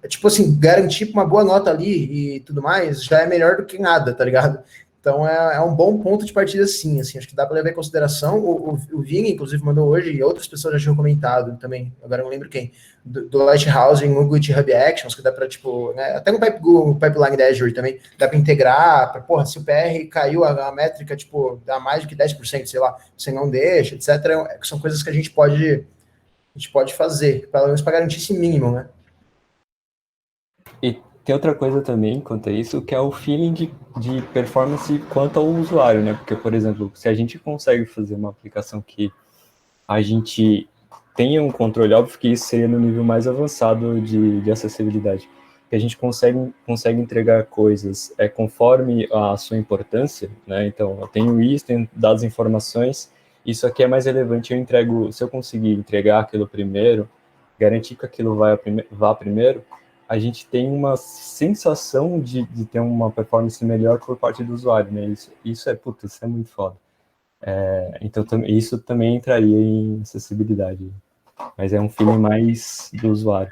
tipo assim, garantir uma boa nota ali e tudo mais já é melhor do que nada, tá ligado? Então é um bom ponto de partida, sim, assim, acho que dá para levar em consideração. O Vini, inclusive, mandou hoje, e outras pessoas já tinham comentado também, agora eu não lembro quem, do Lighthouse no GitHub Actions, que dá para, tipo, né, até no Pipeline da Azure também, dá para integrar, porra, se o PR caiu a métrica, tipo, dá mais do que 10%, sei lá, você não deixa, etc. São coisas que a gente pode fazer, pelo menos para garantir esse mínimo, né? E tem outra coisa também quanto a isso, que é o feeling de performance quanto ao usuário, né? Porque, por exemplo, se a gente consegue fazer uma aplicação que a gente tenha um controle, óbvio que isso seria no nível mais avançado de acessibilidade, que a gente consegue entregar coisas conforme a sua importância, né? Então, eu tenho isso, tenho dados e informações, isso aqui é mais relevante, eu entrego, se eu conseguir entregar aquilo primeiro, garantir que aquilo vá primeiro, a gente tem uma sensação de ter uma performance melhor por parte do usuário, né? Isso é muito foda. Então, isso também entraria em acessibilidade, mas é um feeling mais do usuário.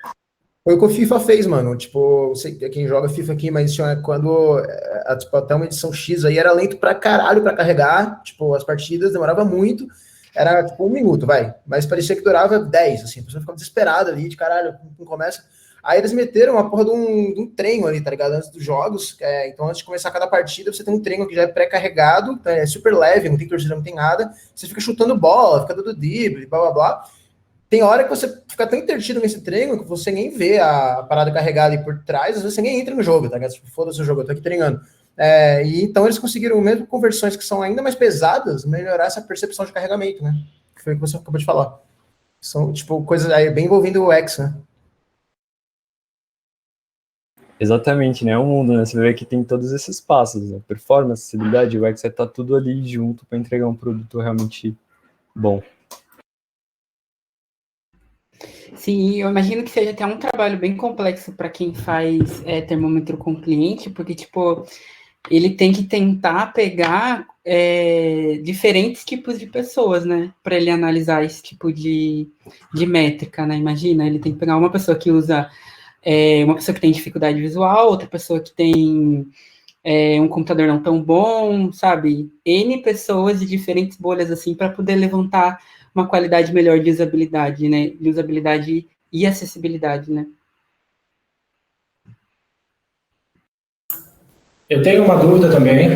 Foi o que o FIFA fez, mano. Tipo, não sei quem joga FIFA aqui, mas quando tipo, até uma edição X aí era lento pra caralho pra carregar. Tipo, as partidas demorava muito. Era tipo 1 minuto, vai. Mas parecia que durava 10, assim. A pessoa ficava desesperada ali, de caralho, não começa. Aí eles meteram uma porra de um treino ali, tá ligado? Antes dos jogos. Então, antes de começar cada partida, você tem um treino que já é pré-carregado, é super leve, não tem torcida, não tem nada. Você fica chutando bola, fica dando drible, blá blá blá. Tem hora que você fica tão entretido nesse treino que você nem vê a parada carregada aí por trás, às vezes você nem entra no jogo, tá ligado? Tipo, foda-se o jogo, eu tô aqui treinando. E então eles conseguiram, mesmo com versões que são ainda mais pesadas, melhorar essa percepção de carregamento, né? Que foi o que você acabou de falar. São, tipo, coisas aí bem envolvendo o X, né? Exatamente, né? É um mundo, né? Você vê que tem todos esses passos, né? Performance, acessibilidade, o UX tá tudo ali junto para entregar um produto realmente bom. Sim, eu imagino que seja até um trabalho bem complexo para quem faz termômetro com cliente, porque, tipo, ele tem que tentar pegar diferentes tipos de pessoas, né, para ele analisar esse tipo de métrica, né? Imagina, ele tem que pegar uma pessoa que usa, uma pessoa que tem dificuldade visual, outra pessoa que tem um computador não tão bom, sabe? N pessoas de diferentes bolhas, assim, para poder levantar uma qualidade melhor de usabilidade, né? De usabilidade e acessibilidade, né? Eu tenho uma dúvida também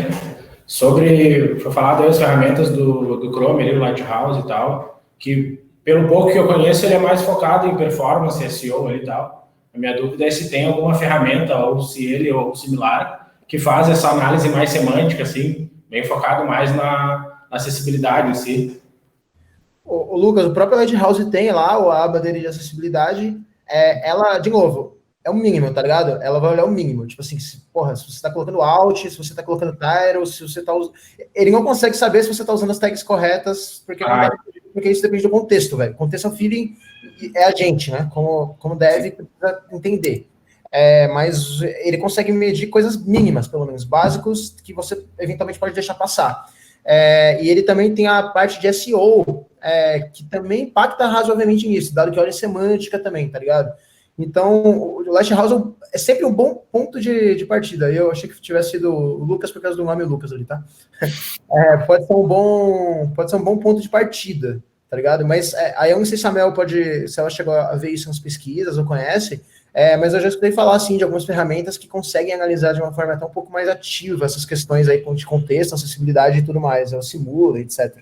sobre, foi falar das ferramentas do Chrome, ali, o Lighthouse e tal, que pelo pouco que eu conheço, ele é mais focado em performance, SEO ali e tal. A minha dúvida é se tem alguma ferramenta, ou se ele ou similar, que faz essa análise mais semântica, assim, bem focado mais na acessibilidade em si. O Lucas, o próprio Lighthouse tem lá a aba dele de acessibilidade. Ela, de novo, é o mínimo, tá ligado? Ela vai olhar o mínimo. Tipo assim, se você tá colocando alt, se você tá colocando title, se você tá usando. Ele não consegue saber se você tá usando as tags corretas, porque isso depende do contexto, velho. O contexto é o feeling, é a gente, né? Como deve precisa entender. Mas ele consegue medir coisas mínimas, pelo menos, básicos, que você eventualmente pode deixar passar. E ele também tem a parte de SEO, que também impacta razoavelmente nisso, dado que olha semântica também, tá ligado? Então, o Lighthouse é sempre um bom ponto de partida. Eu achei que tivesse sido o Lucas por causa do nome Lucas ali, tá? Pode ser um bom ponto de partida, tá ligado? Mas aí eu não sei se a Mel se ela chegou a ver isso nas pesquisas ou conhece, mas eu já escutei falar, assim, de algumas ferramentas que conseguem analisar de uma forma até um pouco mais ativa essas questões aí de contexto, acessibilidade e tudo mais, o Simula, etc.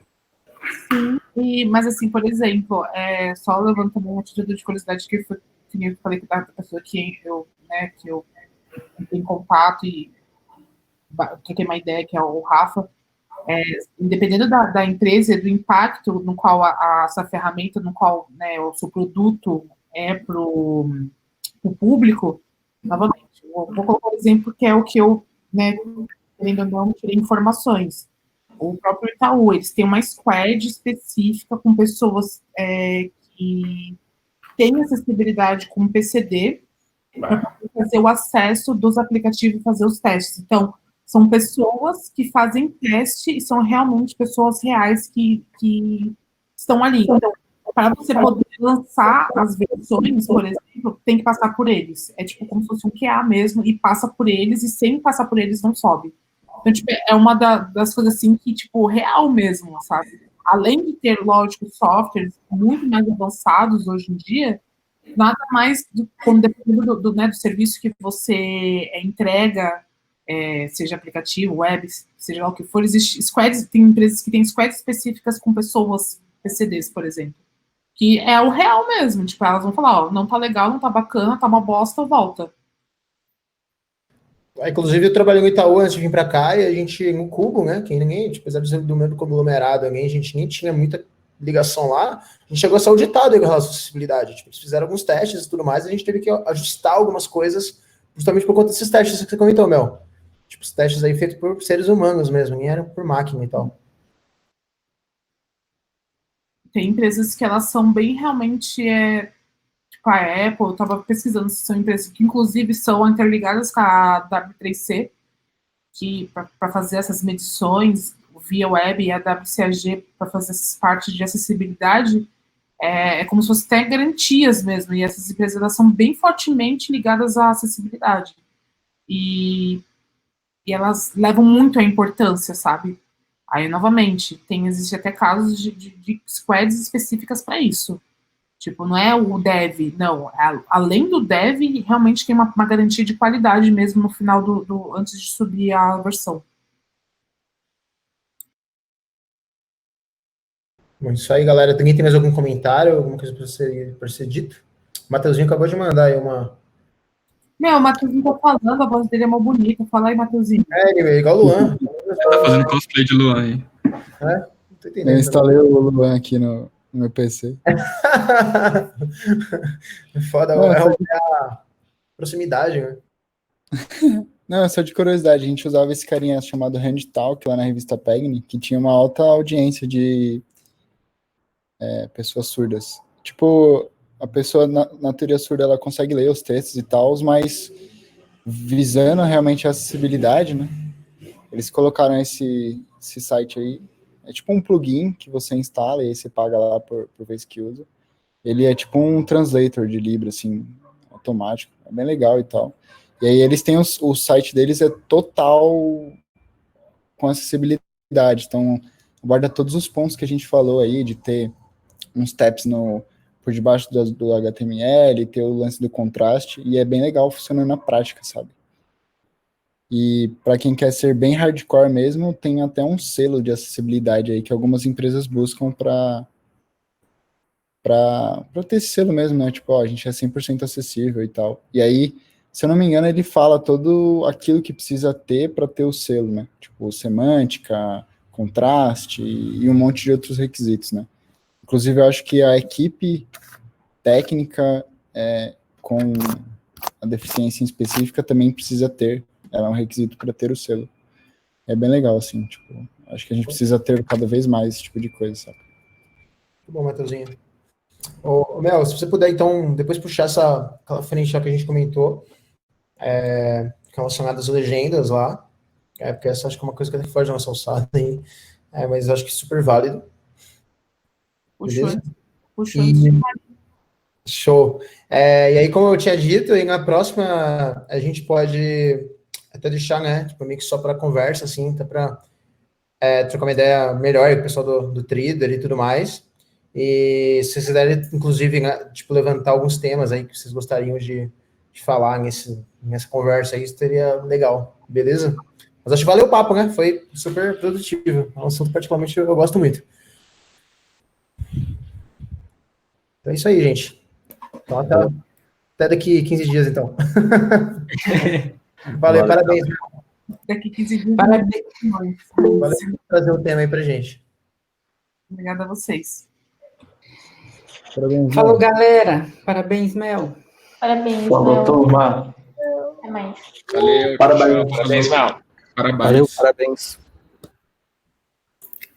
Sim, mas assim, por exemplo, só levando também uma título de curiosidade que eu falei que da pessoa que eu tenho contato e troquei uma ideia, que é o Rafa, independendo da empresa e do impacto no qual essa ferramenta, no qual, né, o seu produto é para o público, novamente, vou colocar um exemplo que é o que eu, né, querendo ou não, tirei informações. O próprio Itaú, eles têm uma squad específica com pessoas que têm acessibilidade com PCD para fazer o acesso dos aplicativos e fazer os testes. Então, são pessoas que fazem teste e são realmente pessoas reais que estão ali. Então, para você poder lançar as versões, por exemplo, tem que passar por eles. É tipo como se fosse um QA mesmo, e passa por eles, e sem passar por eles não sobe. Então, tipo, é uma das coisas assim que, tipo, real mesmo, sabe? Além de ter, lógico, softwares muito mais avançados hoje em dia, nada mais, dependendo do serviço que você entrega, seja aplicativo, web, seja lá o que for, existe squads, tem empresas que têm squads específicas com pessoas PCDs, por exemplo, que é o real mesmo, tipo, elas vão falar, ó, não tá legal, não tá bacana, tá uma bosta, volta. Inclusive, eu trabalhei no Itaú antes de vir para cá, e a gente, no Cubo, né, que ninguém, tipo, apesar de ser do mesmo conglomerado, a gente nem tinha muita ligação lá, a gente chegou a ser auditado em relação à acessibilidade. Tipo, eles fizeram alguns testes e tudo mais, e a gente teve que ajustar algumas coisas, justamente por conta desses testes que você comentou, Mel. Tipo, os testes aí feitos por seres humanos mesmo, nem eram por máquina e tal. Tem empresas que elas são bem realmente, tipo a Apple, eu estava pesquisando se são empresas que inclusive são interligadas com a W3C, que para fazer essas medições via web, e a WCAG para fazer essas partes de acessibilidade, como se fosse até garantias mesmo, e essas empresas elas são bem fortemente ligadas à acessibilidade. E elas levam muito a importância, sabe? Aí, novamente, existe até casos de squads específicas para isso. Tipo, não é o dev, não. Além do dev, realmente tem uma garantia de qualidade mesmo no final antes de subir a versão. Bom, isso aí, galera. Tem mais algum comentário, alguma coisa para ser dito? O Matheusinho acabou de mandar aí uma... Meu, o Matheusinho tá falando, a voz dele é mó bonita. Fala aí, Matheusinho. Ele é igual o Luan. Tá fazendo cosplay de Luan aí. Não tô entendendo. Eu instalei o Luan aqui no meu PC. Foda, é a proximidade, né? Não, é só de curiosidade, a gente usava esse carinha chamado Handtalk lá na revista Pegni, que tinha uma alta audiência de pessoas surdas. Tipo, a pessoa na teoria surda, ela consegue ler os textos e tal, mas visando realmente a acessibilidade, né? Eles colocaram esse site aí, é tipo um plugin que você instala e aí você paga lá por vez que usa. Ele é tipo um translator de Libra, assim, automático, é bem legal e tal. E aí eles têm o site deles é total com acessibilidade, então aborda todos os pontos que a gente falou aí, de ter uns tabs por debaixo do HTML, ter o lance do contraste, e é bem legal funcionando na prática, sabe? E para quem quer ser bem hardcore mesmo, tem até um selo de acessibilidade aí que algumas empresas buscam para ter esse selo mesmo, né? Tipo, ó, a gente é 100% acessível e tal. E aí, se eu não me engano, ele fala todo aquilo que precisa ter para ter o selo, né? Tipo, semântica, contraste e um monte de outros requisitos, né? Inclusive, eu acho que a equipe técnica com a deficiência em específica também precisa ter. Ela é um requisito para ter o selo. É bem legal, assim, tipo, acho que a gente precisa ter cada vez mais esse tipo de coisa, sabe? Muito bom, Matheusinho. Ô, Mel, se você puder, então, depois puxar aquela frente lá que a gente comentou, relacionada às legendas lá, porque essa acho que é uma coisa que foge da nossa alçada aí, mas eu acho que é super válido. Beleza? Puxou. Show. E aí, como eu tinha dito, aí na próxima a gente pode até deixar, né, tipo, meio que só para conversa, assim, até para trocar uma ideia melhor com o pessoal do Trader e tudo mais. E se vocês quiserem, inclusive, né, tipo, levantar alguns temas aí que vocês gostariam de falar nessa conversa aí, seria legal, beleza? Mas acho que valeu o papo, né? Foi super produtivo. É um assunto particularmente eu gosto muito. Então é isso aí, gente. Então até daqui 15 dias, então. Valeu, parabéns. Daqui 15 dias. Parabéns. Valeu por trazer o tema aí pra gente. Obrigada a vocês. Parabéns, Falou, galera. Parabéns, Mel. Parabéns, Falou, Mel. turma. Até mais. Valeu, Parabéns. tchau. Parabéns, Mel. Parabéns. Valeu, parabéns.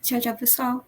Tchau, tchau, pessoal.